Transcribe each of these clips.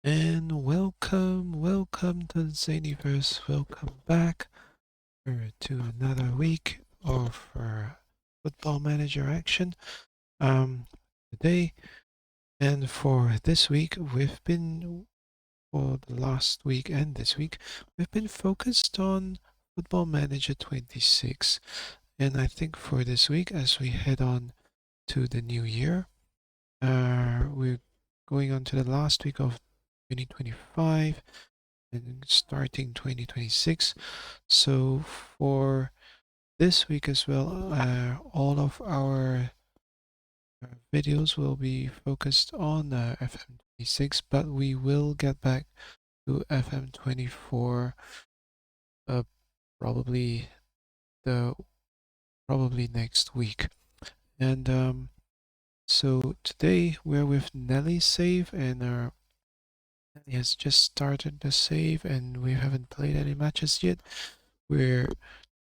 And welcome to ZanyVerse. Welcome back to another week of Football Manager action. Today and for this week, for the last week and this week, we've been focused on Football Manager 26. And I think for this week, as we head on to the new year, we're going on to the last week of 2025 and starting 2026. So for this week as well, all of our videos will be focused on FM26, but we will get back to FM24 probably probably next week. And so today we're with Nelly save, and Nelly has just started the save, and we haven't played any matches yet. We're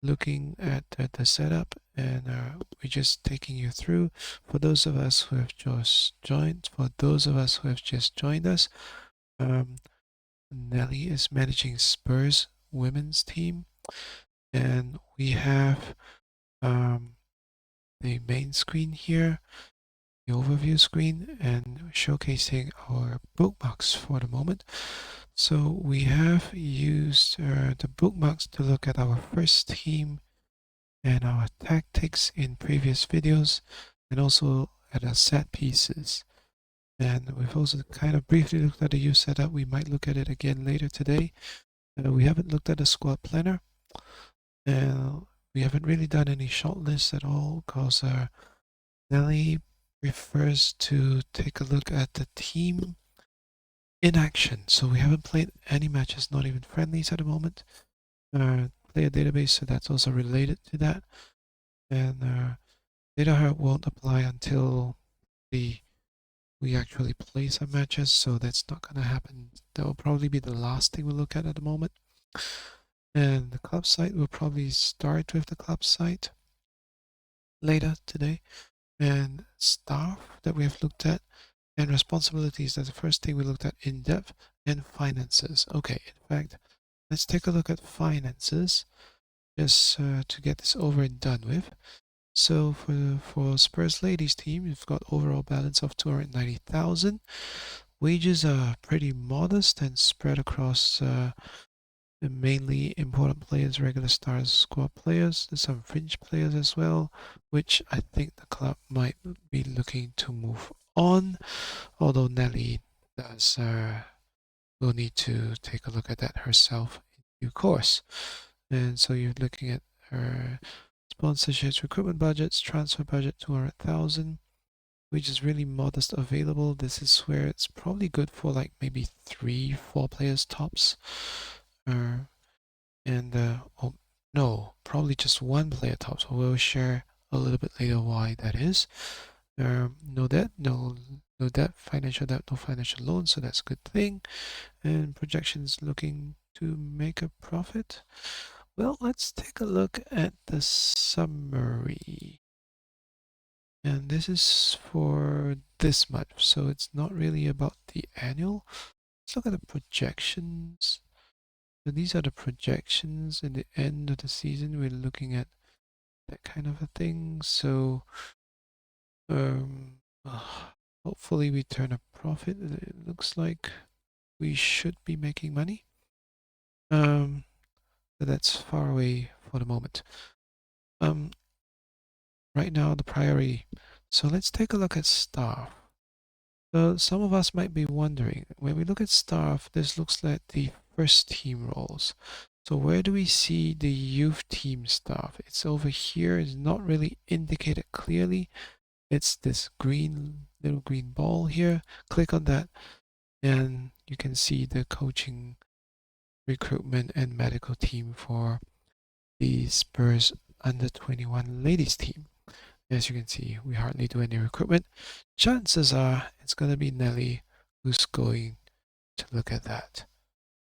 looking at the setup, and we're just taking you through. For those of us who have just joined us, Nelly is managing Spurs women's team, and we have the main screen here, the overview screen, and showcasing our bookmarks for the moment. So we have used the bookmarks to look at our first team and our tactics in previous videos, and also at our set pieces. And we've also kind of briefly looked at the youth setup. We might look at it again later today. We haven't looked at the squad planner. We haven't really done any short lists at all because Nelly prefers to take a look at the team in action. So we haven't played any matches, not even friendlies at the moment. Player database, so that's also related to that. And data hub won't apply until we actually play some matches, so that's not going to happen. That will probably be the last thing we look at the moment. And the club site, we'll probably start with the club site later today. And staff that we have looked at, and responsibilities, that's the first thing we looked at in depth, and finances. Okay, in fact, let's take a look at finances just to get this over and done with. So for Spurs ladies team, you've got overall balance of 290,000. Wages are pretty modest and spread across the mainly important players, regular stars, squad players. There's some fringe players as well, which I think the club might be looking to move on. Although Nelly does will need to take a look at that herself in due course. And so you're looking at her sponsorships, recruitment budgets, transfer budget 200,000, which is really modest available. This is where it's probably good for like maybe 3-4 players tops. Oh no, probably just one player tops. So we'll share a little bit later why that is. No debt, no debt, financial debt, no financial loan, so that's a good thing. And projections looking to make a profit. Well, let's take a look at the summary. And this is for this month, so it's not really about the annual. Let's look at the projections. So these are the projections in the end of the season. We're looking at that kind of a thing. So hopefully we turn a profit. It looks like we should be making money. But that's far away for the moment. Right now the priority. So let's take a look at staff. So some of us might be wondering, when we look at staff, this looks like the first team roles. So where do we see the youth team staff? It's over here. It's not really indicated clearly. It's this little green ball here. Click on that and you can see the coaching, recruitment, and medical team for the Spurs under 21 ladies team. As you can see, we hardly do any recruitment. Chances are it's going to be Nelly who's going to look at that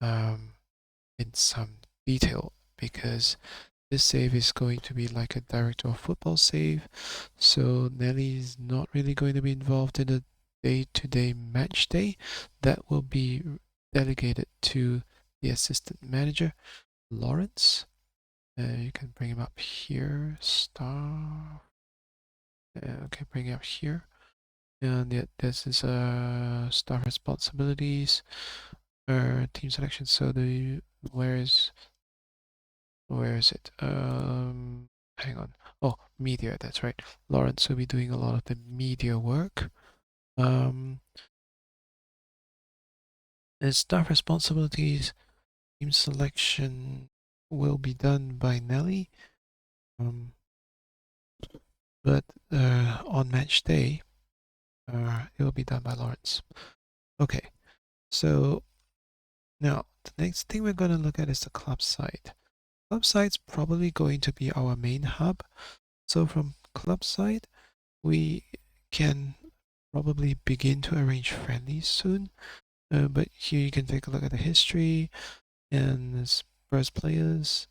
in some detail, because this save is going to be like a director of football save. So Nelly is not really going to be involved in the day-to-day match day, that will be delegated to the assistant manager, Lawrence. You can bring him up here, staff. Okay, bring it up here. And yeah, this is staff responsibilities, team selection. So where is it? Hang on. Oh, media. That's right. Lawrence will be doing a lot of the media work. And staff responsibilities, team selection will be done by Nelly. But on match day, it will be done by Lawrence. Okay, so now the next thing we're going to look at is the club site. Club site's probably going to be our main hub. So from club site, we can probably begin to arrange friendlies soon. But here you can take a look at the history and Spurs players,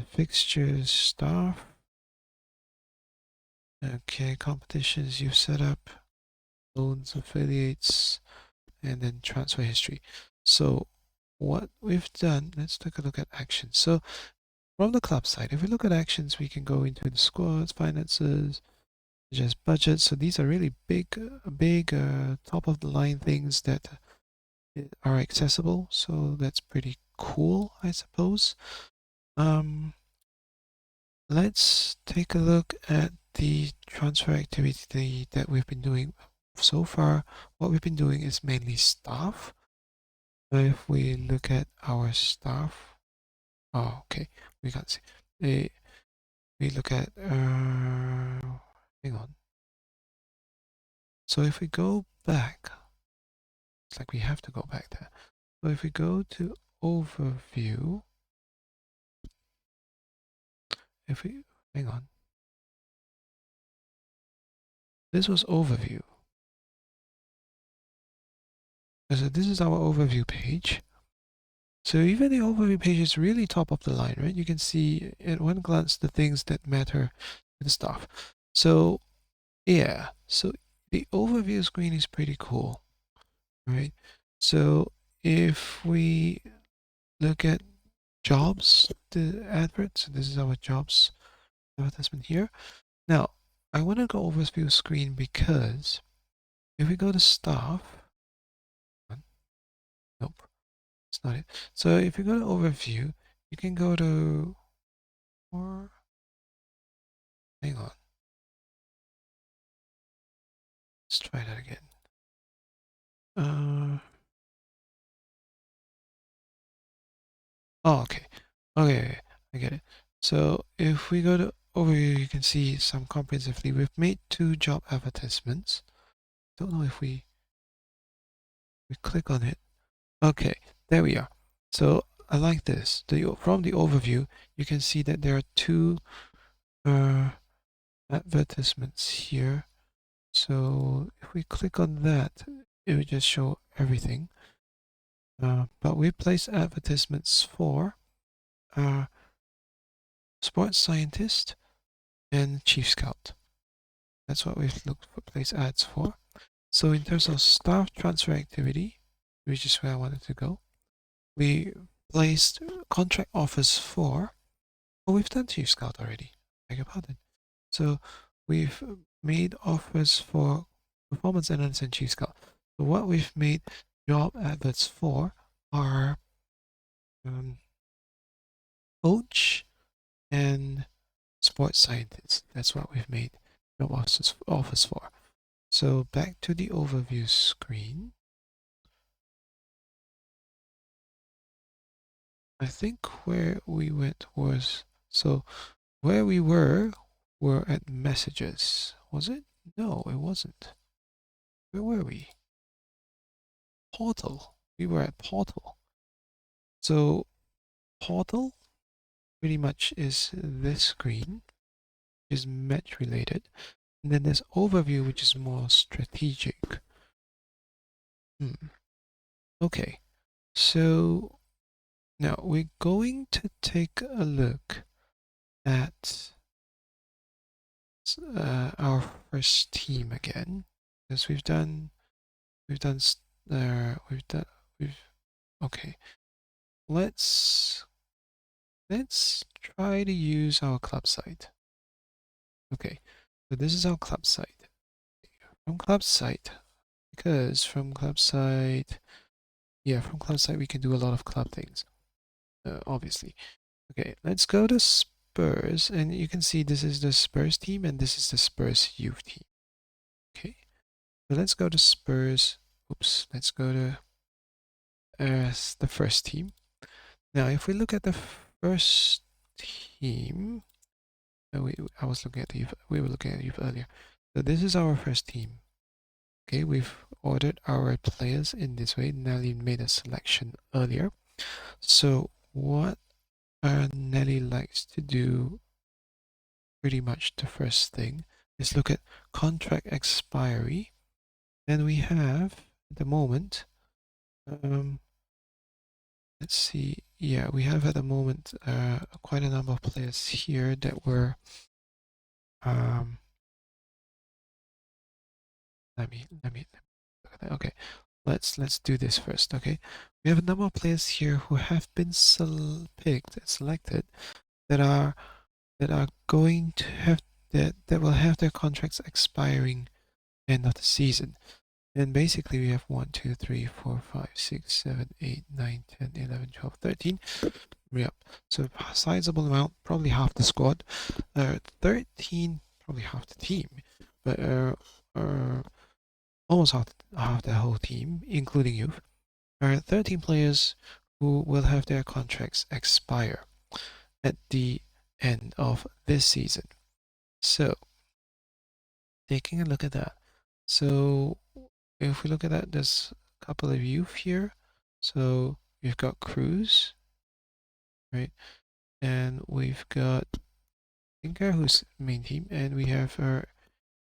fixtures, staff. Okay, competitions you've set up, loans, affiliates, and then transfer history. So what we've done, let's take a look at actions. So from the club side, if we look at actions, we can go into the squads, finances, just budget. So these are really big top of the line things that are accessible. So that's pretty cool, I suppose. Let's take a look at the transfer activity that we've been doing so far. What we've been doing is mainly staff. If we look at our staff, oh, okay, we can't see. We look at, hang on. So if we go back, it's like we have to go back there. So if we go to overview, hang on. This was overview. So this is our overview page. So even the overview page is really top of the line, right? You can see at one glance the things that matter to the staff. So yeah, so the overview screen is pretty cool, right? So if we look at jobs, the advert, so this is our jobs advertisement here. Now, I want to go overview screen because if we go to staff, nope, it's not it. So if you go to overview, you can go to, or hang on, let's try that again. Oh, okay. Okay, I get it. So if we go to overview, you can see some comprehensively. We've made 2 job advertisements. Don't know if we click on it. Okay, there we are. So I like this. From the overview, you can see that there are 2 advertisements here. So if we click on that, it will just show everything. But we place advertisements for sports scientist and chief scout. That's what we've looked for place ads for. So in terms of staff transfer activity, which is where I wanted to go, we placed contract offers for, oh, we've done chief scout already. Beg your pardon. So we've made offers for performance analyst and chief scout. So what we've made job adverts for are coach and sports scientist. That's what we've made job offers for. So back to the overview screen. I think where we went was, so where we were at messages. Was it? No, it wasn't. Where were we? Portal. We were at portal. So portal pretty much is this screen, is match related. And then there's overview, which is more strategic. Okay, so now we're going to take a look at our first team again. because we've okay. Let's try to use our club site. Okay, so this is our club site. From club site, because from club site, from club site we can do a lot of club things, obviously. Okay, let's go to Spurs, and you can see this is the Spurs team and this is the Spurs youth team. Okay, so let's go to Spurs. Oops, let's go to the first team. Now, if we look at the first team, I was looking at youth. We were looking at youth earlier. So this is our first team. Okay, we've ordered our players in this way. Nelly made a selection earlier. So what Nelly likes to do, pretty much the first thing, is look at contract expiry. And we have at the moment, let's see. Yeah, we have at the moment quite a number of players here that were. Let me look at that. Okay, let's do this first. Okay, we have a number of players here who have been picked and selected that are going to have that will have their contracts expiring end of the season. And basically we have 1, 2, 3, 4, 5, 6, 7, 8, 9, 10, 11, 12, 13. Yep. So a sizable amount, probably half the squad. 13, probably half the team. But almost half the whole team, including youth. 13 players who will have their contracts expire at the end of this season. So, taking a look at that. So, if we look at that, there's a couple of youth here. So, we've got Cruz, right? And we've got Tinker, who's main team, and we have our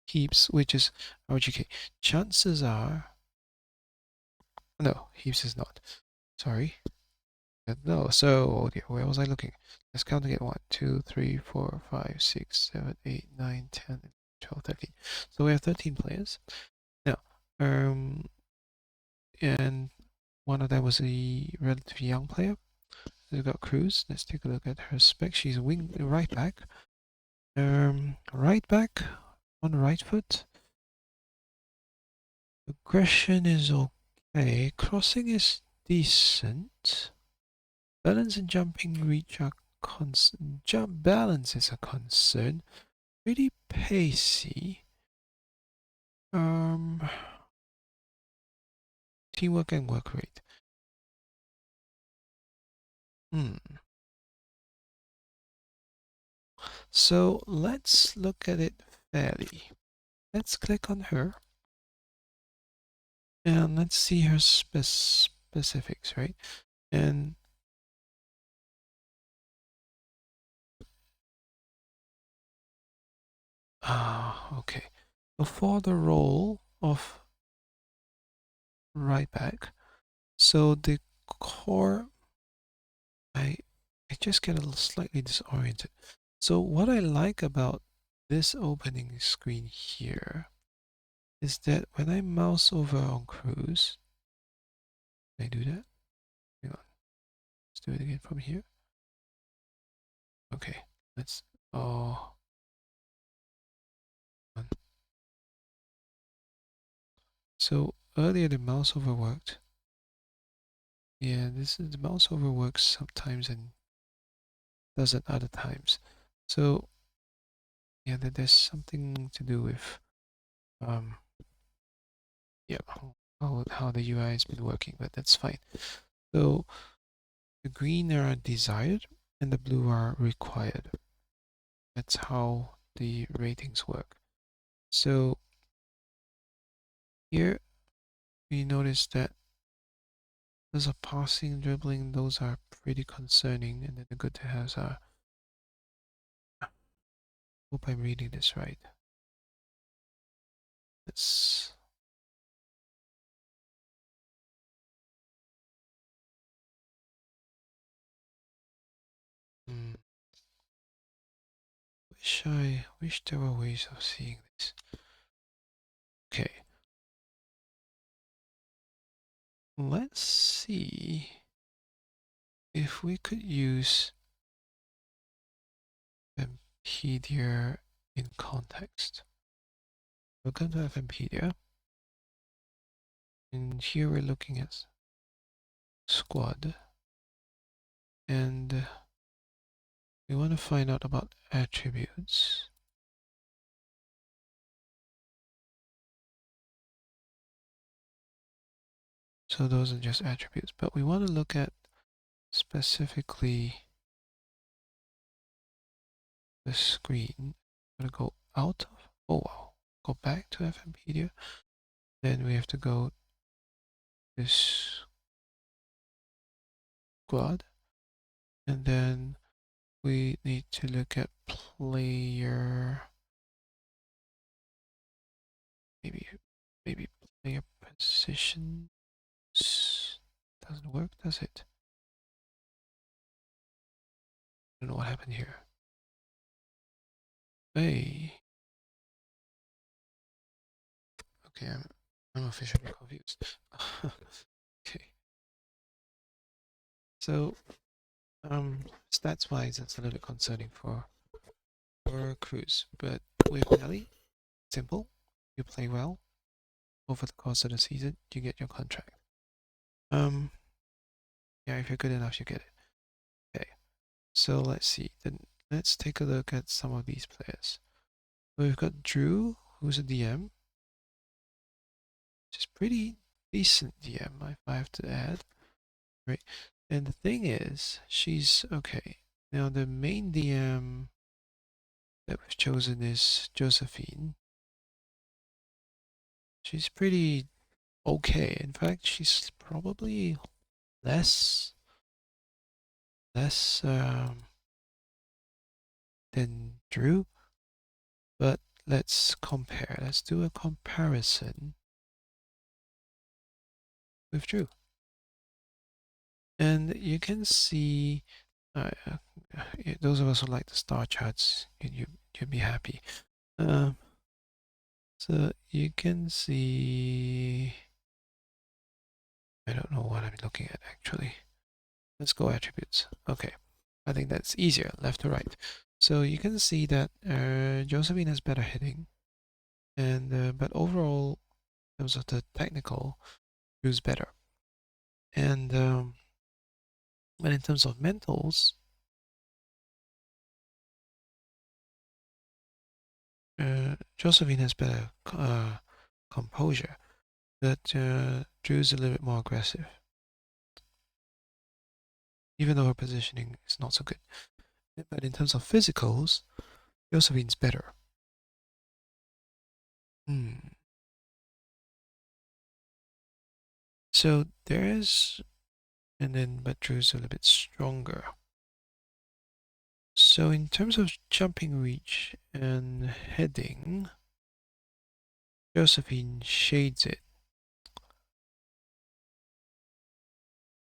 Heaps, which is our GK. Chances are, no, Heaps is not. Sorry. No, so oh dear, where was I looking? Let's count again. 1, 2, 3, 4, 5, 6, 7, 8, 9, 10, 12, 13. So we have 13 players. Now, and one of them was a relatively young player. We've got Cruz. Let's take a look at her spec. She's a right back. Right back on the right foot. Aggression is okay. Crossing is decent. Balance and jumping reach are jump balance is a concern. Pretty pacey. Teamwork and work rate. So let's look at it fairly. Let's click on her. And let's see her specifics, right? And okay. So for the role of right back, so the core, I just get a little slightly disoriented. So what I like about this opening screen here is that when I mouse over on Cruz, can I do that? Hang on. Let's do it again from here. Okay, let's, oh. So earlier the mouse over worked. Yeah, this is the mouse over works sometimes and doesn't other times. So yeah, there's something to do with yeah, how the UI has been working, but that's fine. So the green are desired and the blue are required. That's how the ratings work. So here we notice that there's a passing, dribbling, those are pretty concerning, and then the good to have are, hope I'm reading this right. Let's wish there were ways of seeing this. Okay, let's see if we could use FMpedia in context. We'll come to FMpedia, and here we're looking at squad, and we want to find out about attributes. So those are just attributes, but we want to look at specifically the screen. I'm going to go out of, oh wow, go back to FMpedia. Then we have to go this squad, and then we need to look at player, maybe player positions. Doesn't work, does it? I don't know what happened here. Hey. Okay, I'm officially confused. Okay. So, stats wise, that's a little bit concerning for Cruz, but with Nelly, simple. You play well over the course of the season, you get your contract. Yeah, if you're good enough, you get it. Okay. So let's see. Then let's take a look at some of these players. We've got Drew, who's a DM, which is pretty decent DM, if I have to add. Right. And the thing is, she's okay. Now the main DM that we've chosen is Josephine. She's pretty okay. In fact, she's probably less than Drew. But let's compare. Let's do a comparison with Drew. And you can see, those of us who like the star charts, you'd be happy. So you can see, I don't know what I'm looking at actually. Let's go attributes. Okay, I think that's easier, left to right. So you can see that Josephine has better hitting, and but overall, in terms of the technical, Drew's better. And but in terms of mentals, Josephine has better composure, but Drew's a little bit more aggressive, even though her positioning is not so good. But in terms of physicals, Josephine's better. So there's, and then but Drew's a little bit stronger. So in terms of jumping reach and heading, Josephine shades it,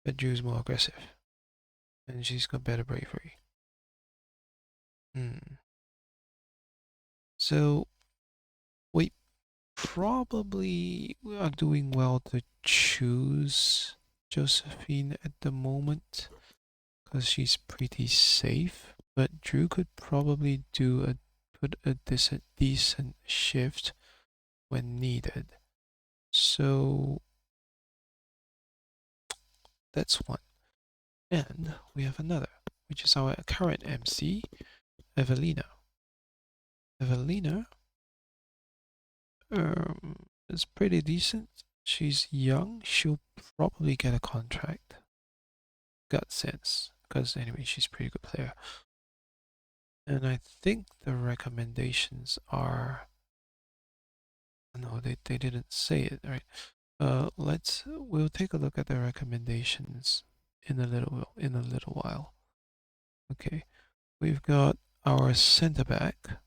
but Drew's more aggressive, and she's got better bravery. So we probably are doing well to choose Josephine at the moment because she's pretty safe, but Drew could probably put a decent shift when needed. So that's one. And we have another, which is our current MC, Evelina. Evelina is pretty decent. She's young. She'll probably get a contract. Gut sense, because anyway, she's a pretty good player. And I think the recommendations are, no, they didn't say it, right? We'll take a look at the recommendations in a little while. Okay, we've got our center back.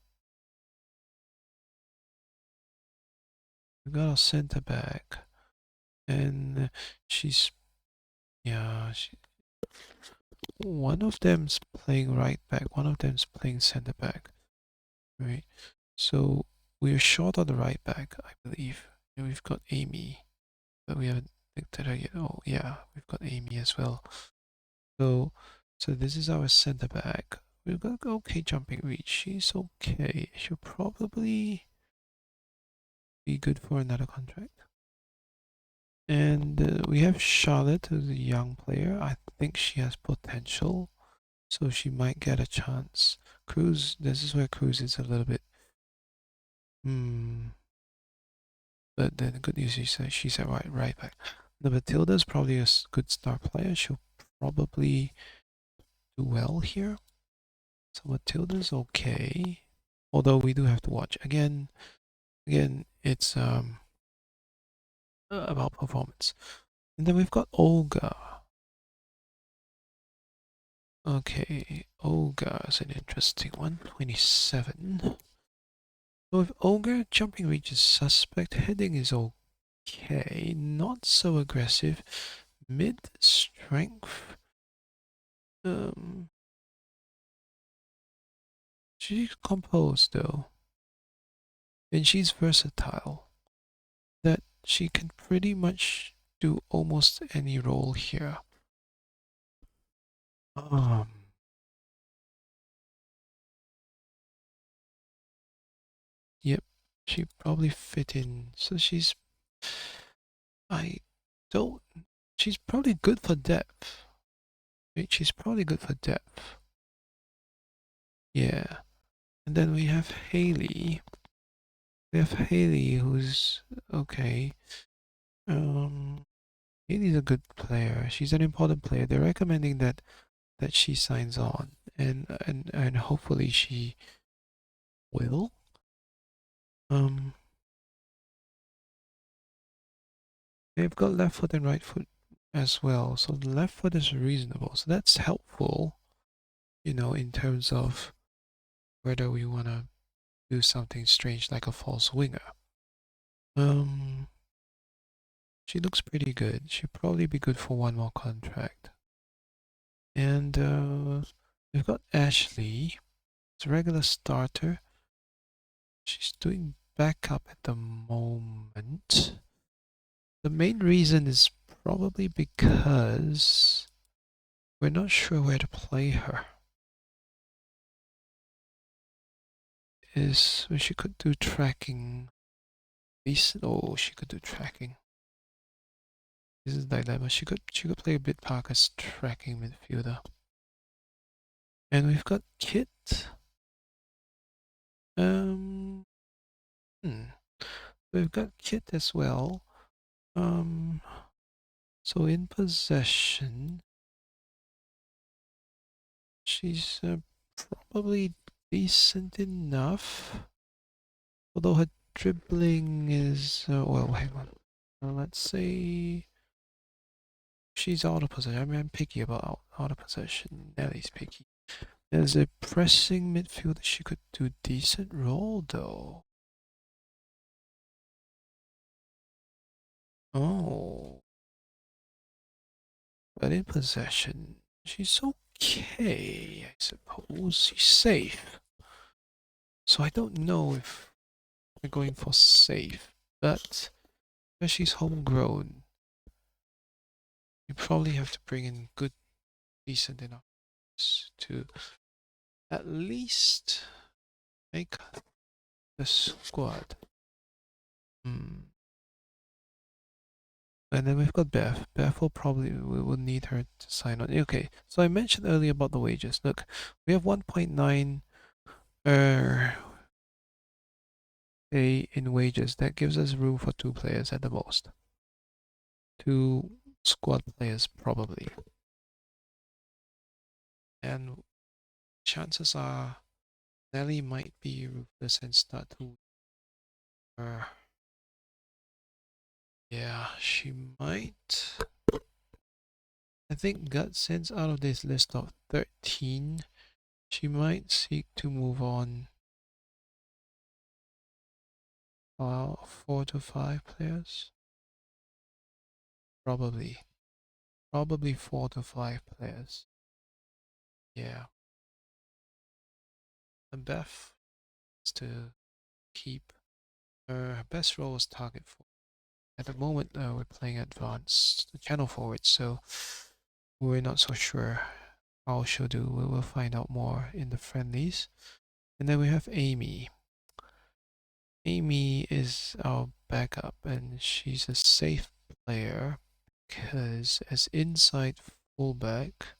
We've got our center back, and one of them's playing right back, one of them's playing center back, right? So we're short on the right back, I believe. And we've got Amy, but we haven't think that I get. Oh yeah, we've got Amy as well. So this is our center back. We've got okay jumping reach. She's okay. She'll probably be good for another contract. And we have Charlotte, who's a young player. I think she has potential, so she might get a chance. Cruz, this is where Cruz is a little bit. But then the good news is that she's a right back. The Matilda's probably a good star player. She'll probably do well here. So Matilda's okay. Although we do have to watch. Again, it's about performance. And then we've got Olga. Okay, Olga is an interesting one. 27. So with Olga, jumping reach is suspect. Heading is okay. Not so aggressive. Mid strength. She's composed though. And she's versatile. That she can pretty much do almost any role here. Yep, she probably fit in. So she's she's probably good for depth. Right? She's probably good for depth. Yeah. And then we have Haley. We have Haley who's okay. Haley's a good player. She's an important player. They're recommending that she signs on, and hopefully she will. They've got left foot and right foot as well, so the left foot is reasonable. So that's helpful, in terms of whether we want to do something strange like a false winger. She looks pretty good. She'll probably be good for one more contract. And we've got Ashley. It's a regular starter. She's doing backup at the moment. The main reason is probably because we're not sure where to play her. She could do tracking. Oh, she could do tracking. This is the dilemma. She could play a bit park as tracking midfielder. And we've got Kit. We've got Kit as well. So in possession, she's probably decent enough. Although her dribbling is well, hang on. Let's say she's out of possession. I mean, I'm picky about out of possession. Nelly's picky. As a pressing midfielder, she could do decent role though. Oh, but in possession, she's okay, I suppose. She's safe. So I don't know if we're going for safe, but because she's homegrown, you probably have to bring in good, decent enough to at least make the squad. And then we've got Beth. Beth we will need her to sign on. Okay, so I mentioned earlier about the wages. Look, we have 1.9 in wages. That gives us room for 2 players at the most. 2 squad players probably. And chances are Nelly might be ruthless and start to yeah, she might. I think gut sense out of this list of 13, she might seek to move on 4 to 5 players. Probably 4 to 5 players. Yeah. And Beth is to keep her best role as target for. at the moment we're playing advanced channel forward, so we're not so sure how she'll do. We will find out more in the friendlies. And then we have Amy. Amy is our backup, and she's a safe player because as inside fullback,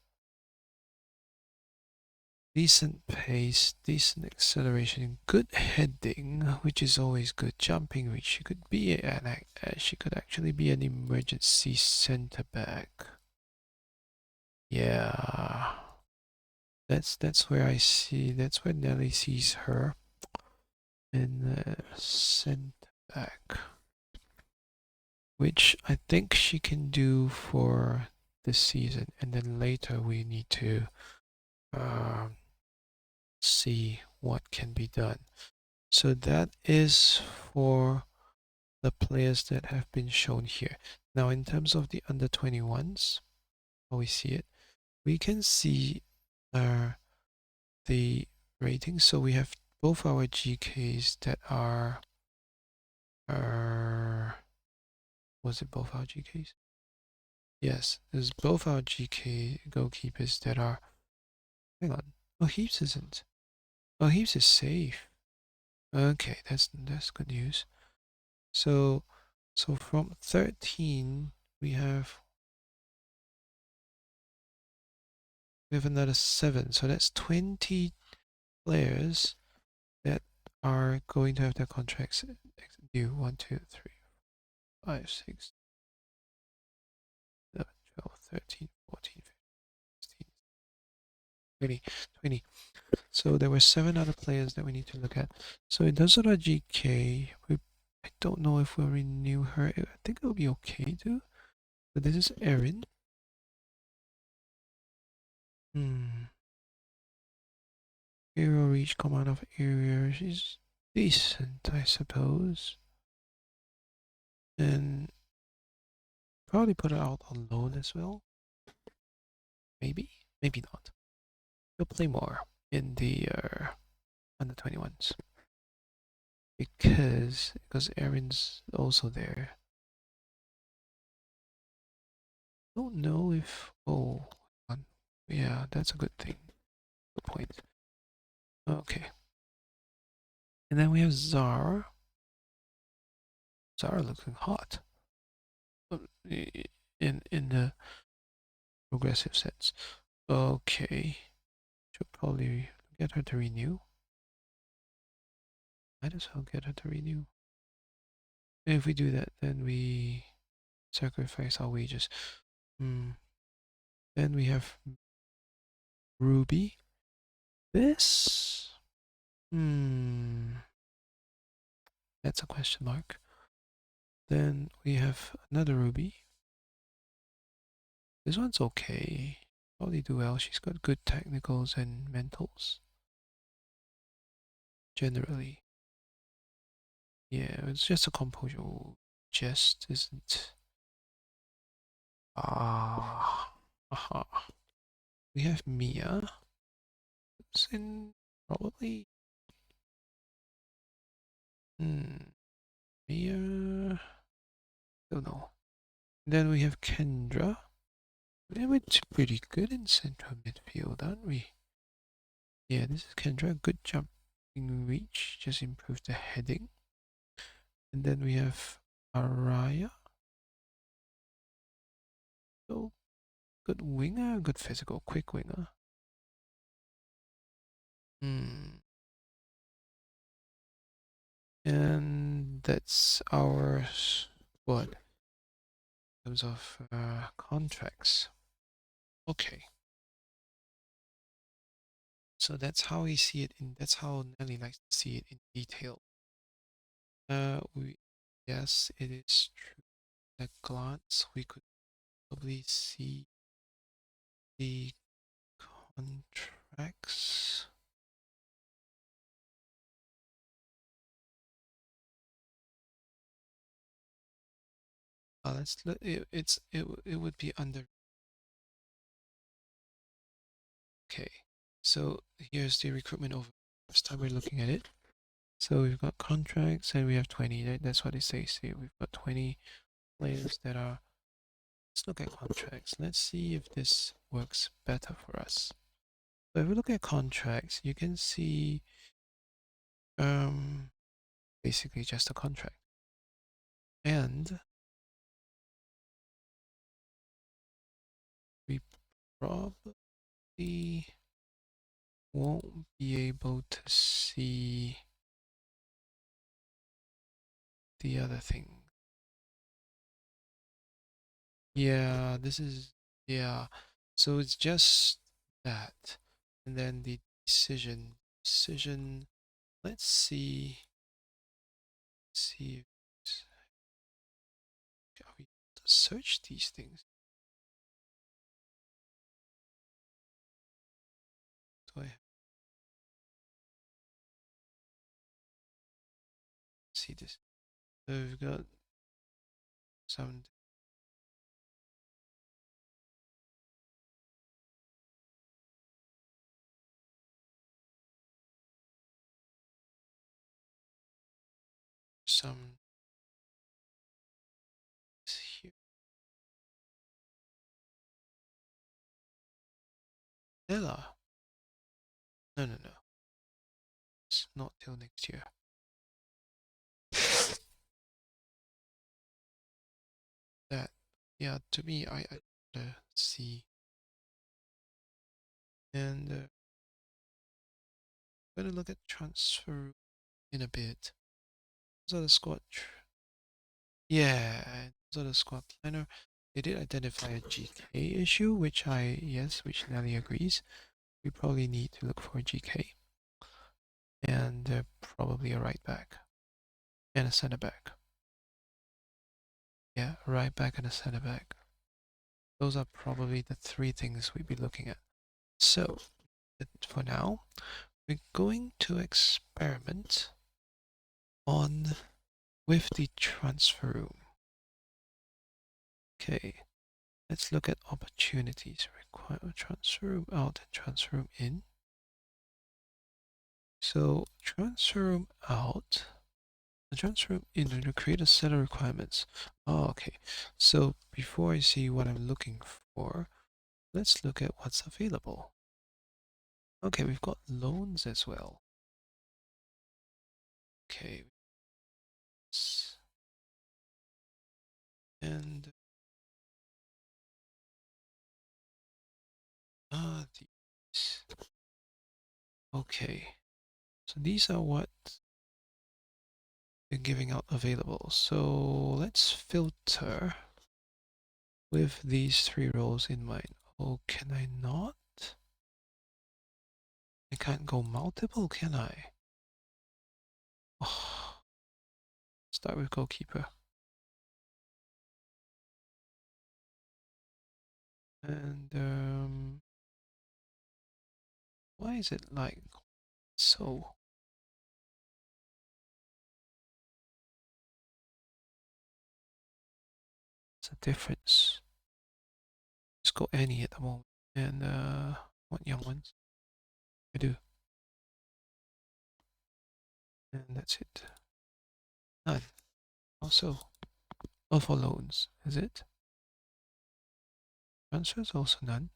decent pace, decent acceleration, good heading, which is always good. Jumping reach. She could actually be an emergency centre back. Yeah, that's where I see. That's where Nelly sees her in centre back, which I think she can do for this season, and then later we need to see what can be done. So that is for the players that have been shown here. Now, in terms of the under 21s, how we see it, we can see the ratings. So we have both our GKs that are, was it both our GKs? Yes, there's both our GK goalkeepers that are, hang on, oh, Heaps isn't. Oh, Heaps is safe. Okay, that's good news. So from 13 we have another 7, so that's 20 players that are going to have their contracts due. 1, 2, 3, 5, 6, 11, 12, 13, 14, 15, 16, 20, 20. So there were 7 other players that we need to look at. So in terms of our GK, I don't know if we'll renew her. I think it'll be okay too. But this is Erin. Aerial reach, command of area. She's decent, I suppose. And probably put her out on loan as well. Maybe, maybe not. He'll play more in the under 21s because Erin's also there. Don't know if yeah, that's a good thing. Good point. Okay. And then we have Zara. Zara looking hot. In the progressive sense. Okay. Should probably get her to renew. Might as well get her to renew. And if we do that, then we sacrifice our wages. Then we have Ruby. This? That's a question mark. Then we have another Ruby. This one's okay. Probably do well. She's got good technicals and mentals. Generally. Yeah, it's just a composure. Just isn't. We have Mia. It's in probably. Mia. Don't know. Then we have Kendra. We're pretty good in central midfield, aren't we? Yeah, this is Kendra. Good jumping reach. Just improved the heading. And then we have Araya. So good winger, good physical, quick winger. And that's our squad in terms of contracts. Okay. So that's how we see it that's how Nelly likes to see it in detail. Yes, it is true. At a glance, we could probably see the contracts. Let's look. It would be under. Okay, so here's the recruitment over. First time we're looking at it. So we've got contracts and we have 20. That's what it says here. We've got 20 players that are. Let's look at contracts. Let's see if this works better for us. So if we look at contracts, you can see basically just a contract. And we probably won't be able to see the other thing. Yeah, this is, yeah. So it's just that. And then the decision, let's see if are we able to search these things. Do I see this? So we've got some here. Ella. No. It's not till next year. That, yeah, to me, I see. And I'm gonna look at transfer in a bit. Those are the squad. Yeah, those are the squad planner. They did identify a GK issue, which Nelly agrees. We probably need to look for a GK. And probably a right back. And a center back. Yeah, a right back and a center back. Those are probably the three things we'd be looking at. So, for now, we're going to experiment with the transfer room. Okay, let's look at opportunities. Require transfer room out and transfer room in. So transfer room out, the transfer room in to create a set of requirements. Oh, okay. So before I see what I'm looking for, let's look at what's available. Okay, we've got loans as well. Okay. And these. Okay. So these are what they're giving out available. So let's filter with these three roles in mind. Oh, can I not? I can't go multiple, can I? Oh, start with goalkeeper. And why is it like so? What's the difference? Let's go any at the moment. And what young ones? I do. And that's it. None. Also, oh, for loans, is it? Transfers also none.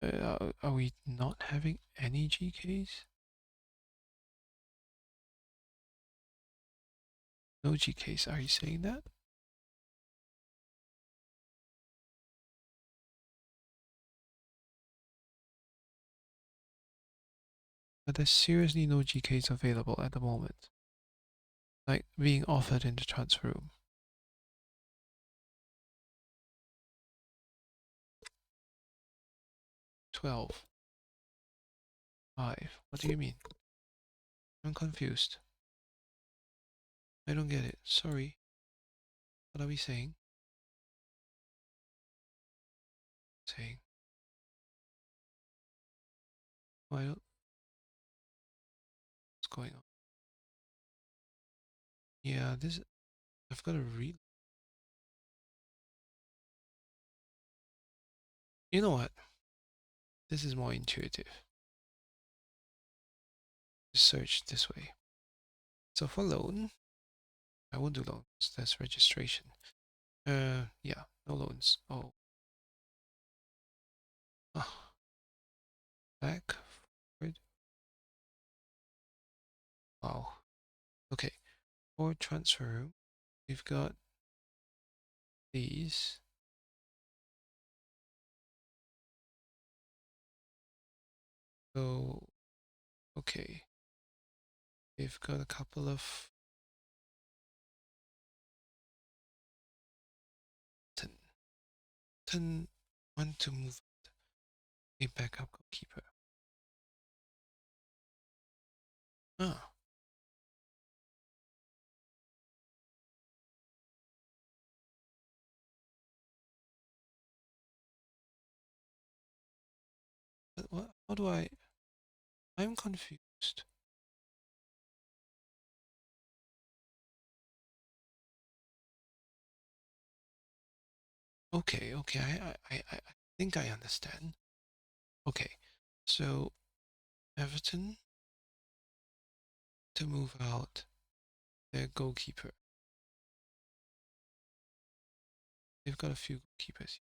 Are we not having any GKs? No GKs, are you saying that? But there's seriously no GKs available at the moment. Like being offered in the transfer room. 12. 5. What do you mean? I'm confused. I don't get it. Sorry. What are we saying? Saying. Why don't. What's going on? Yeah, this. I've got to read. You know what? This is more intuitive. Search this way. So for loan, I won't do loans. That's registration. Yeah, no loans. Oh. Ah, back, forward. Wow. Okay. For transfer, we've got these. So, okay. We've got a couple of 10 want to move a backup goalkeeper. Ah, but what? How do I? I'm confused. Okay, okay. I think I understand. Okay, so Everton to move out their goalkeeper. They've got a few goalkeepers.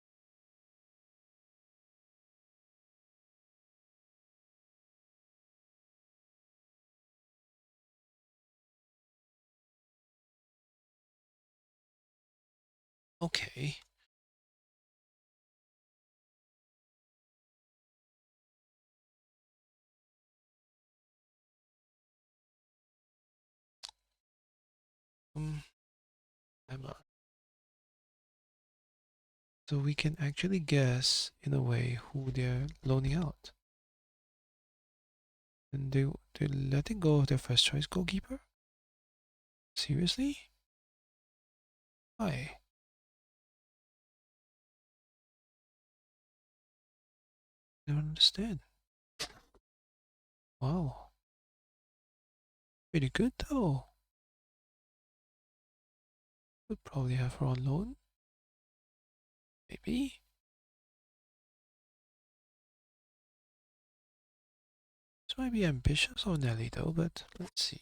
Okay. Emma. So we can actually guess in a way who they're loaning out. And they're letting go of their first choice goalkeeper? Seriously? Why? I don't understand. Wow. Pretty good though. Could probably have her on loan. Maybe. This might be ambitious of Nelly though, but let's see.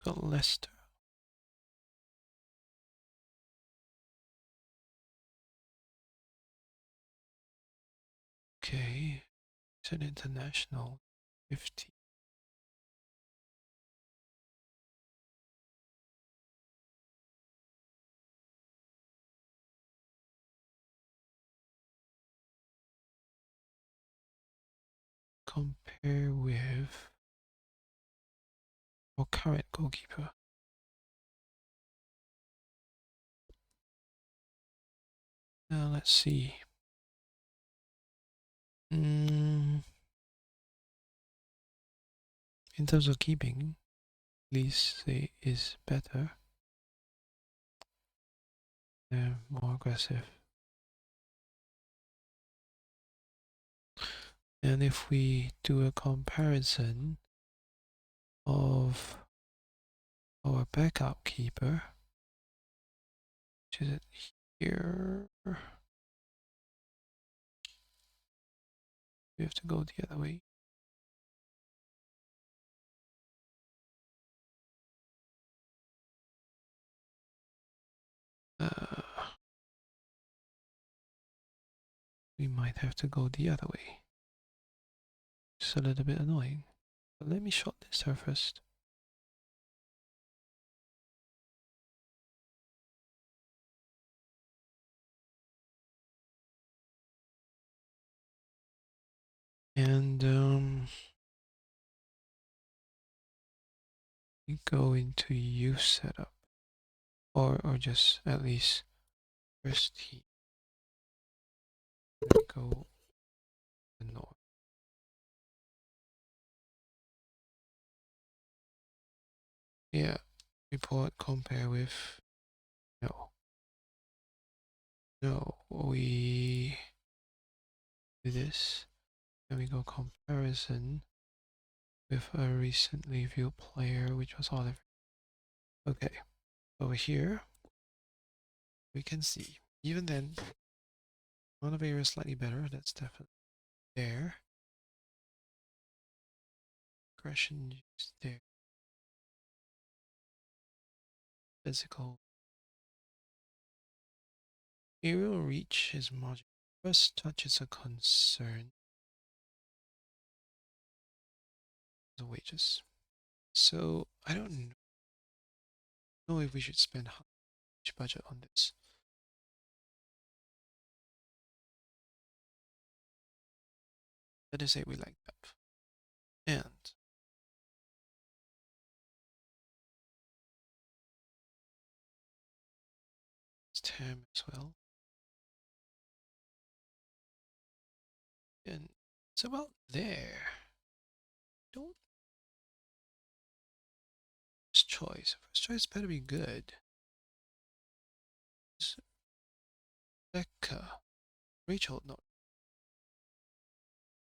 Got Leicester. Okay. It's an international. 50. Compare with our current goalkeeper. Now let's see. In terms of keeping, least say is better. They're more aggressive. And if we do a comparison of our backup keeper, which is it here, we have to go the other way. We might have to go the other way. It's a little bit annoying. But let me shortlist her first. And we go into youth setup, or just at least first team. We go the north. Yeah, report compare with. No, we do this. Then we go comparison with a recently viewed player, which was Oliver. Okay, over here we can see. Even then, Oliver is slightly better. That's definitely there. Aggression used there. Physical. Aerial reach is marginal. First touch is a concern. The wages. So I don't know if we should spend how much budget on this. Let us say we like that. And it's Tam as well. And it's about there. Don't first choice. First choice better be good. Becca. Rachel, no.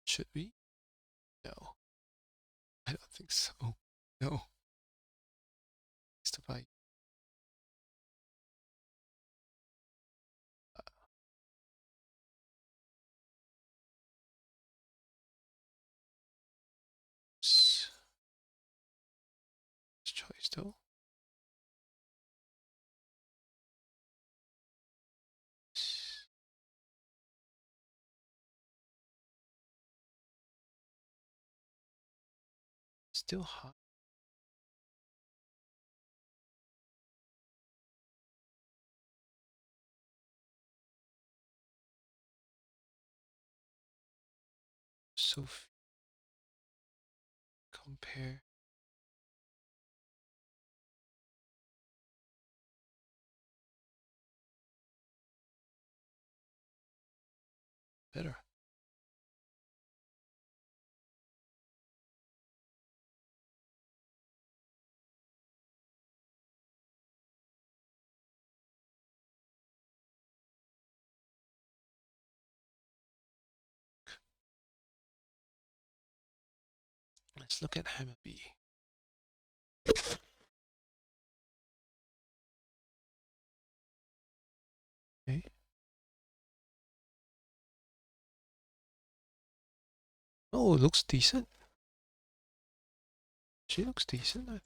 Should we? No. I don't think so. No. It's the fight. Choice though. Still hot. So compare. Better. Let's look at Hammerby. Okay. Oh, looks decent. She looks decent.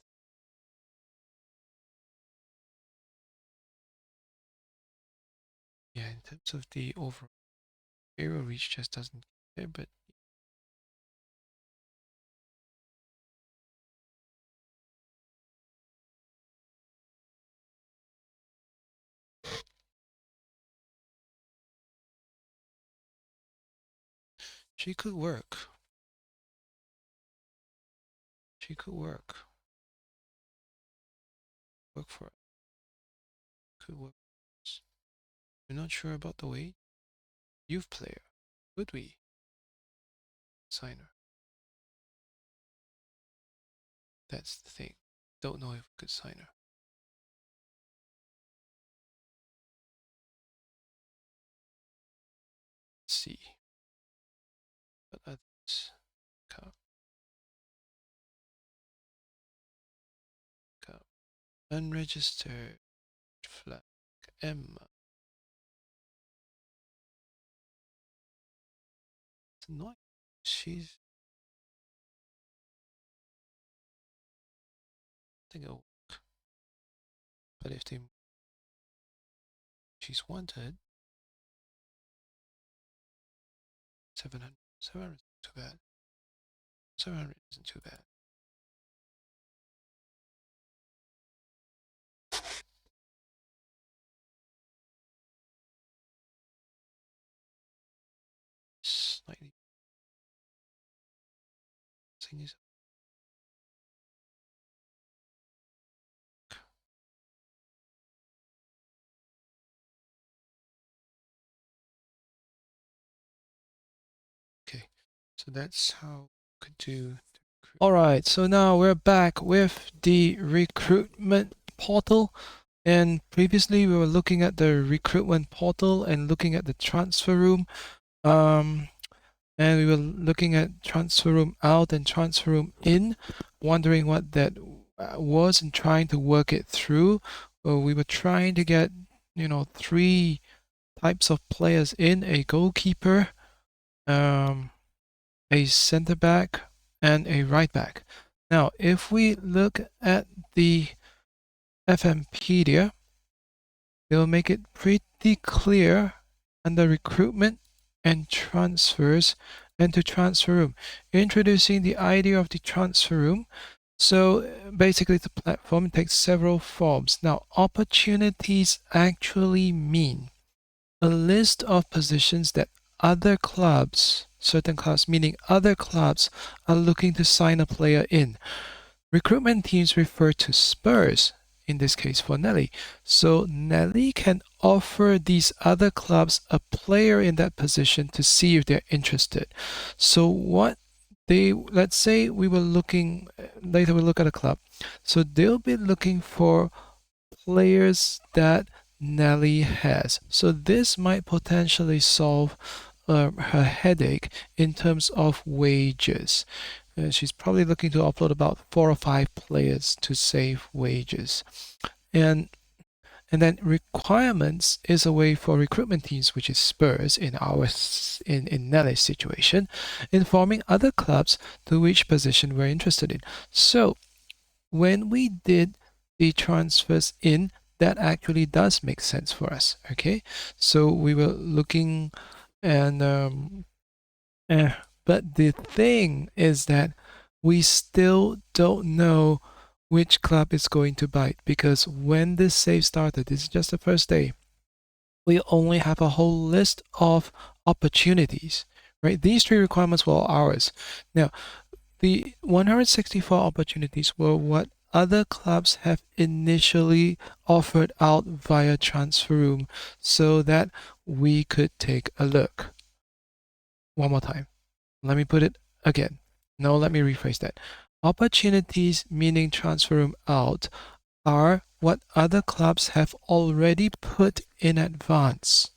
Yeah, in terms of the overall aerial reach, just doesn't get there, but she could work. She could work. Work for it. Could work. We're not sure about the weight. Youth player. Would we sign her? That's the thing. Don't know if we could sign her. Let's see. But others. Cup. Cup. Unregistered flag. Emma. It's annoying. She's. I think it'll work. But if they. She's wanted. 700. 700 isn't too bad. 700 isn't too bad. Slightly. Thing is. Okay, so that's how we could do. All right, so now we're back with the recruitment portal. And previously we were looking at the recruitment portal and looking at the transfer room. And we were looking at transfer room out and transfer room in, wondering what that was and trying to work it through. We were trying to get, 3 types of players in: a goalkeeper, a center back, and a right back. Now, if we look at the FMpedia, they'll make it pretty clear under recruitment and transfers and to TransferRoom, introducing the idea of the TransferRoom. So basically, the platform takes several forms. Now, opportunities actually mean a list of positions that other clubs, certain clubs, meaning other clubs, are looking to sign a player in. Recruitment teams refer to Spurs, in this case for Nelly. So Nelly can offer these other clubs a player in that position to see if they're interested. So let's say we were looking, later we'll look at a club. So they'll be looking for players that Nelly has. So this might potentially solve her headache in terms of wages. She's probably looking to upload about 4 or 5 players to save wages. And then requirements is a way for recruitment teams, which is Spurs in Nelly's situation, informing other clubs to which position we're interested in. So when we did the transfers in, that actually does make sense for us. Okay, so we were looking and but the thing is that we still don't know which club is going to bite, because when this save started, this is just the first day, we only have a whole list of opportunities, right? These 3 requirements were all ours. Now, the 164 opportunities were what other clubs have initially offered out via TransferRoom so that we could take a look. One more time. Let me put it again. No, let me rephrase that. Opportunities, meaning TransferRoom out, are what other clubs have already put in advance.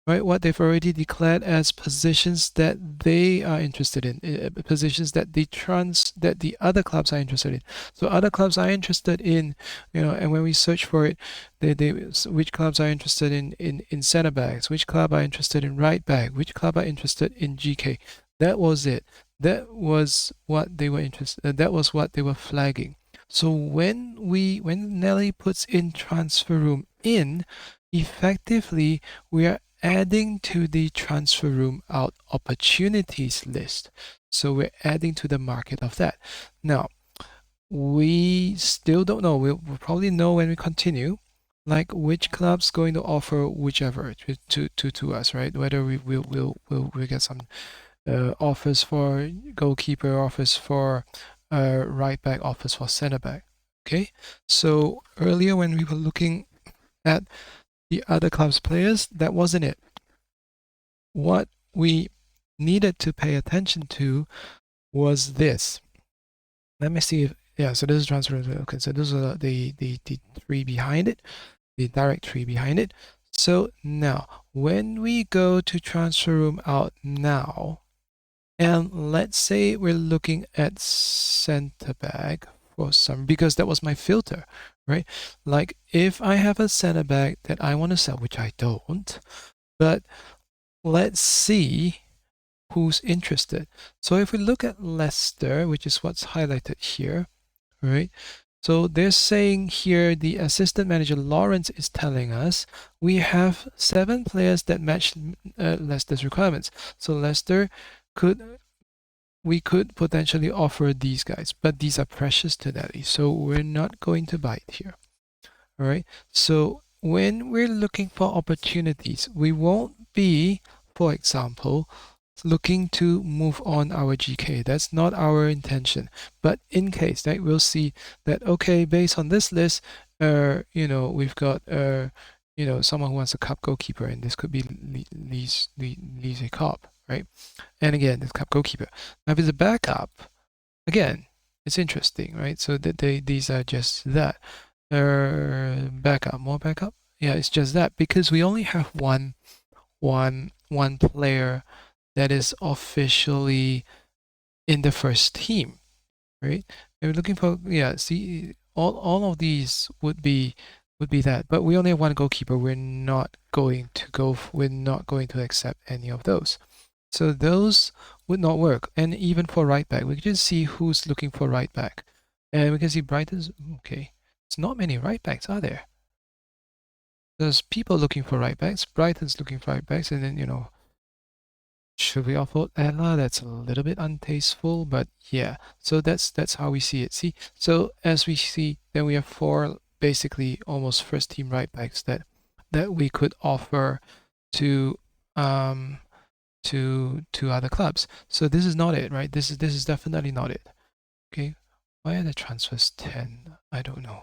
Right, what they've already declared as positions that they are interested in, positions that the other clubs are interested in. So other clubs are interested in, and when we search for it, which clubs are interested in center backs, which club are interested in right back, which club are interested in GK. That was it. That was what they were interested. That was what they were flagging. So when Nelly puts in TransferRoom in, effectively we are adding to the TransferRoom out opportunities list. So we're adding to the market of that. Now, we still don't know. We'll probably know when we continue, like which club's going to offer whichever to us, right? Whether we'll get some offers for goalkeeper, offers for right back, offers for center back. Okay, so earlier when we were looking at the other club's players, that wasn't it. What we needed to pay attention to was this. Let me see if, yeah, so this is transfer. Okay, so this is the tree behind it, the direct tree behind it. So now, when we go to TransferRoom out now, and let's say we're looking at center back for some, because that was my filter, right? Like if I have a center back that I want to sell, which I don't, but let's see who's interested. So if we look at Leicester, which is what's highlighted here, right? So they're saying here, the assistant manager Lawrence is telling us we have 7 players that match Leicester's requirements. So Leicester we could potentially offer these guys, but these are precious to Nelly, so we're not going to bite here. All right. So when we're looking for opportunities, we won't be, for example, looking to move on our GK. That's not our intention. But in case, right, we'll see that, okay, based on this list, we've got, someone who wants a cup goalkeeper, and this could be Lise Cop, right? And again, this cup goalkeeper. Now, if it's a backup, again, it's interesting, right? So that these are just that. More backup. Yeah, it's just that, because we only have one player that is officially in the first team, right? And we're looking for, yeah, see, all of these would be that, but we only have one goalkeeper. We're not going to accept any of those. So those would not work. And even for right back, we can just see who's looking for right back. And we can see Brighton's, okay, it's not many right backs, are there? There's people looking for right backs, Brighton's looking for right backs, and then, you know, should we offload Ella? That's a little bit untasteful, but yeah. So that's how we see it. See, so as we see, then we have 4 basically almost first team right backs that we could offer to to other clubs. So this is not it, right? This is definitely not it. Okay, why are the transfers 10? I don't know.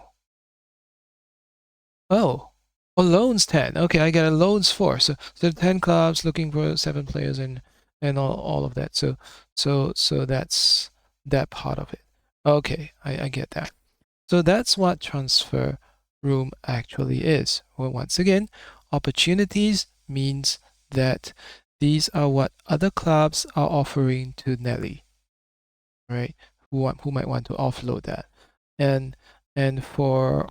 Oh, loans 10. Okay, I get a loans 4. So 10 clubs looking for 7 players and all of that. So that's that part of it. Okay, I get that. So that's what transfer room actually is. Well, once again, opportunities means that these are what other clubs are offering to Nelly, right? Who might want to offload that, and and for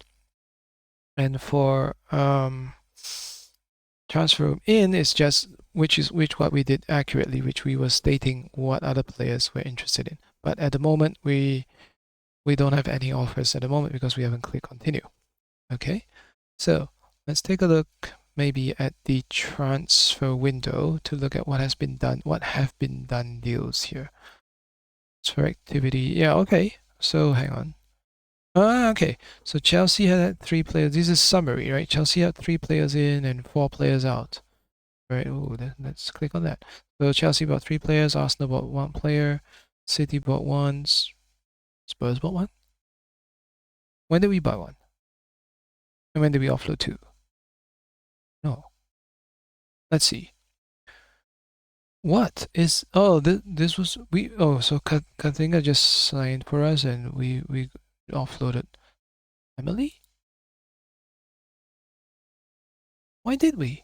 transfer in is just which what we did accurately, which we were stating what other players were interested in. But at the moment, we don't have any offers at the moment because we haven't clicked continue. Okay, so let's take a look maybe at the transfer window to look at what has been done, what have been done deals here. Transfer activity, yeah, okay. So hang on. Okay. So Chelsea had 3 players. This is summary, right? Chelsea had 3 players in and 4 players out. Right. Oh, let's click on that. So Chelsea bought 3 players. Arsenal bought 1 player. City bought 1. Spurs bought 1. When did we buy 1? And when did we offload 2? No. Let's see. What is? Oh, this was we. Oh, so Katinga just signed for us, and we offloaded Emily. Why did we?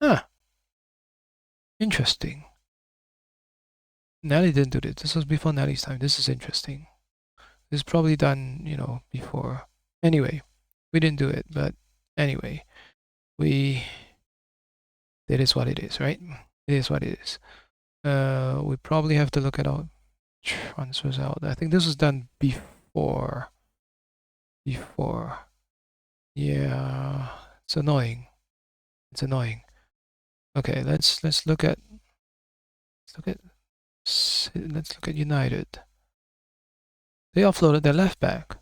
Ah, interesting. Nelly didn't do this. This was before Nelly's time. This is interesting. This is probably done, you know, before. Anyway, we didn't do it, but anyway, we. It is what it is, right? It is what it is. We probably have to look at our transfers out. I think this was done before. Before. Yeah, it's annoying. It's annoying. Okay, let's look at let's look at United. They offloaded their left back,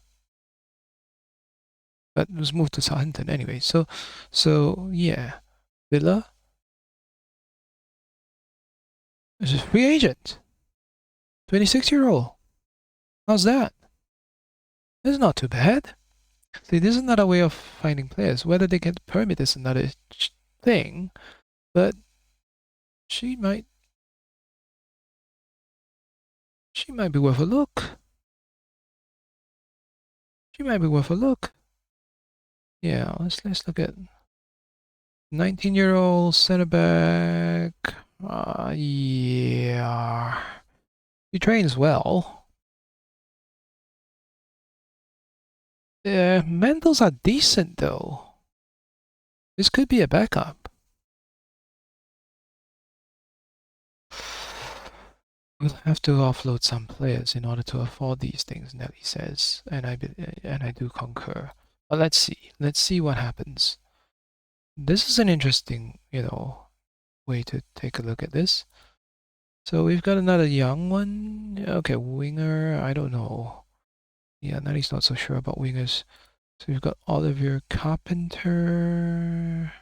but was moved to Southampton anyway. So yeah, Villa is a free agent, 26-year-old. How's that? That's not too bad. See, this is another way of finding players. Whether they get permit is another thing, but she might be worth a look. She might be worth a look. Yeah, let's look at 19-year-old center back. Yeah. He trains well. Mentals are decent though. This could be a backup. We'll have to offload some players in order to afford these things, Nelly says, and I do concur. But let's see. Let's see what happens. This is an interesting, you know, way to take a look at this. So we've got another young one. Okay, winger. I don't know. Yeah, Nelly's not so sure about wingers. So we've got Oliver Carpenter.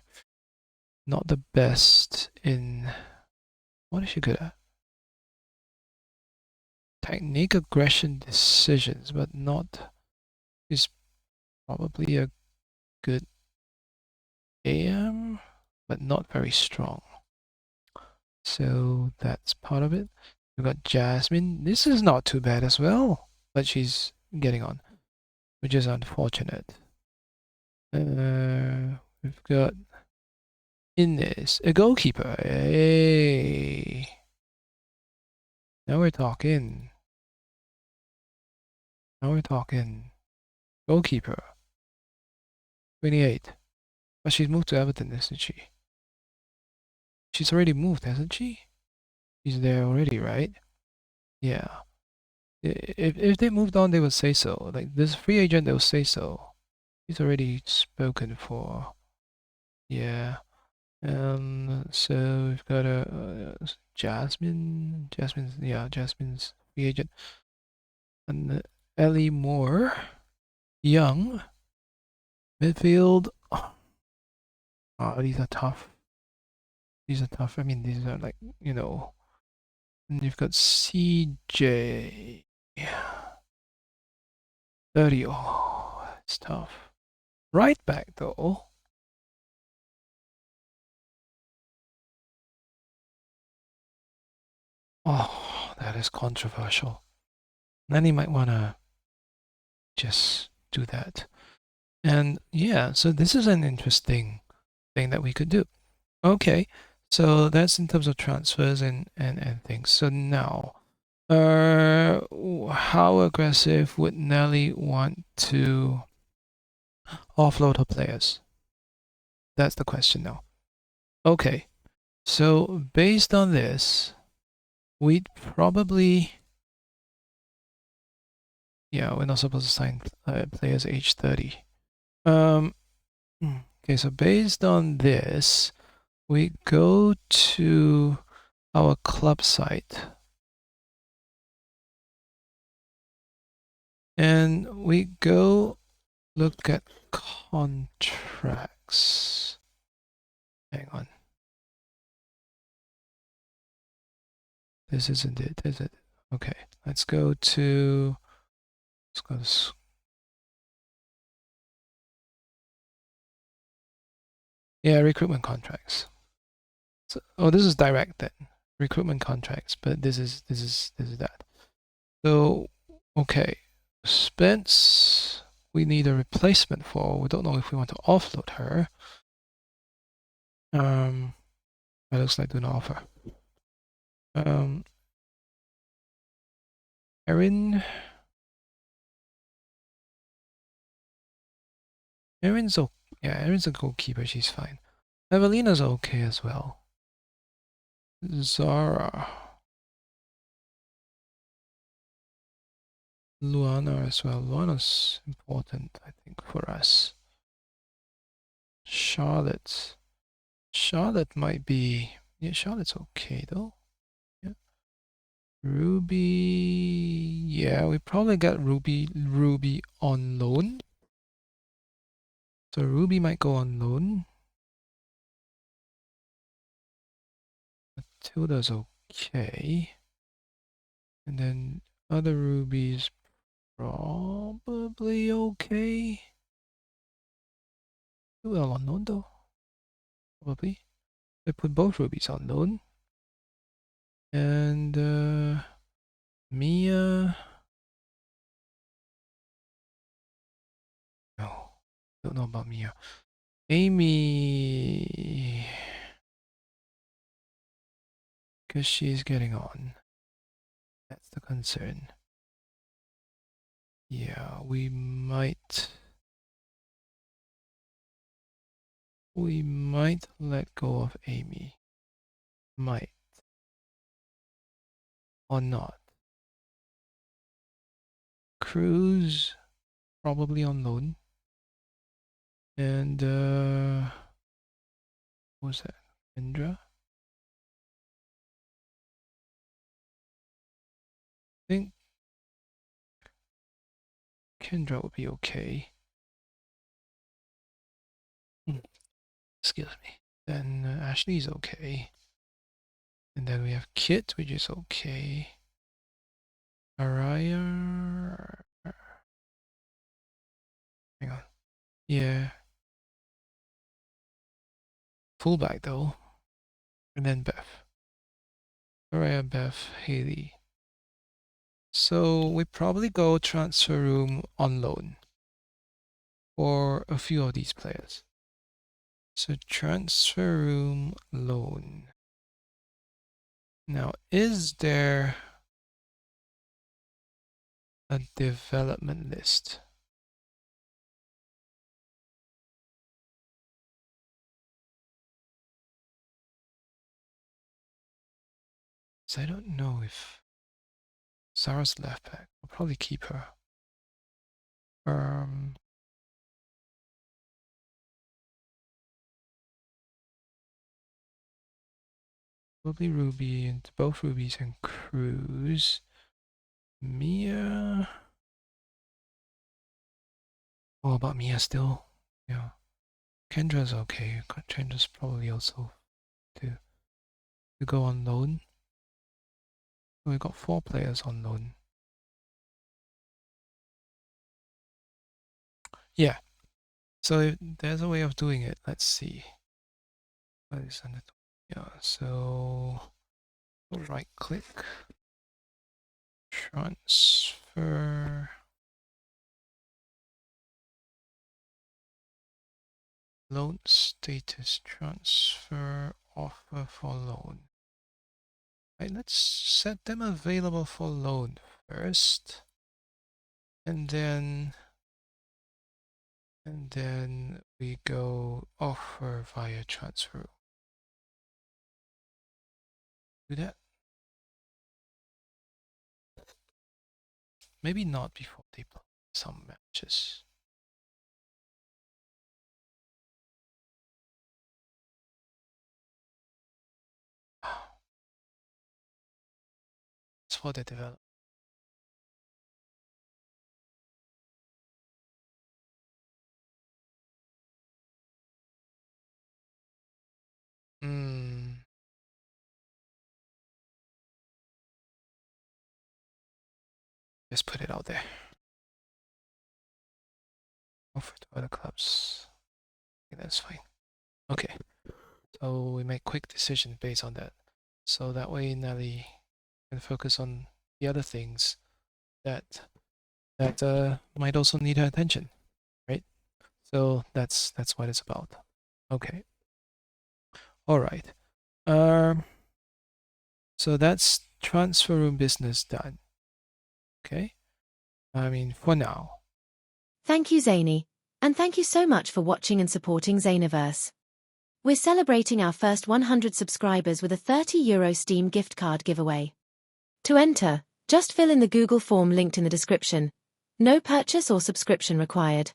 Not the best in. What is she good at? Technique, aggression, decisions, but not. Is probably a good AM, but not very strong. So that's part of it. We've got Jasmine. This is not too bad as well, but she's getting on, which is unfortunate. We've got Ines, a goalkeeper. Hey, now we're talking. Now we're talking. Goalkeeper. 28. But she's moved to Everton, isn't she? She's already moved, hasn't she? She's there already, right? Yeah. If they moved on, they would say so. Like this free agent, they will say so. He's already spoken for. Yeah. So we've got a Jasmine. Jasmine's free agent. And Ellie Moore, young midfield. Oh, these are tough. These are tough. I mean, these are like, and you've got CJ. Yeah. 30. Oh, that's tough. Right back though. Oh, that is controversial. Then he might want to just do that. And yeah, so this is an interesting thing that we could do. Okay, so that's in terms of transfers and things. So now, how aggressive would Nelly want to offload her players? That's the question now. Okay, so based on this, we'd probably, yeah, we're not supposed to sign players age 30. Okay, so based on this, we go to our club site and we go look at contracts. Hang on. This isn't it, is it? Okay, let's go to yeah, recruitment contracts. So, oh, this is direct then. Recruitment contracts, but this is that. So, okay, Spence, we need a replacement for. We don't know if we want to offload her. That looks like an offer. Erin's okay. Yeah, Erin's a goalkeeper. She's fine. Evelina's okay as well. Zara. Luana as well. Luana's important, I think, for us. Charlotte. Charlotte might be... Yeah, Charlotte's okay, though. Yeah. Ruby... Yeah, we probably got Ruby on loan. So Ruby might go on loan. Matilda's okay. And then other Ruby's probably okay. Well, on loan though. Probably. They put both Rubies on loan. And Mia. No. Don't know about Mia. Amy. Because she's getting on. That's the concern. Yeah, we might let go of Amy. Might. Or not. Cruz, probably on loan. And what was that? Indra? I think Kendra would be okay. Excuse me. Then Ashley's okay. And then we have Kit, which is okay. Araya. Hang on. Yeah. Fullback though. And then Beth. Araya, Beth, Haley. So we probably go transfer room on loan for a few of these players. So transfer room loan. Now, is there a development list? I don't know if Sarah's left back. I'll probably keep her. Probably Ruby and both Rubies and Cruz. Mia. Oh, about Mia still. Yeah. Kendra's okay. Kendra's probably also to go on loan. We got 4 players on loan. Yeah. So if there's a way of doing it. Let's see. What is on it? Yeah. So right click, transfer. Loan status, transfer offer for loan. Right, let's set them available for loan first. And then we go offer via TransferRoom. Do that. Maybe not before they play some matches. It's for the development. Just put it out there. Offer to other clubs. I think that's fine. Okay. So we make quick decisions based on that. So that way Nelly can focus on the other things that might also need her attention, right? So that's what it's about. Okay. All right. So that's TransferRoom business done. Okay. I mean, for now. Thank you, Zany. And thank you so much for watching and supporting ZanyVerse. We're celebrating our first 100 subscribers with a €30 Steam gift card giveaway. To enter, just fill in the Google form linked in the description. No purchase or subscription required.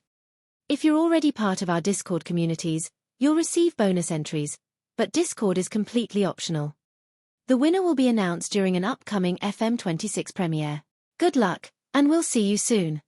If you're already part of our Discord communities, you'll receive bonus entries, but Discord is completely optional. The winner will be announced during an upcoming FM26 premiere. Good luck, and we'll see you soon.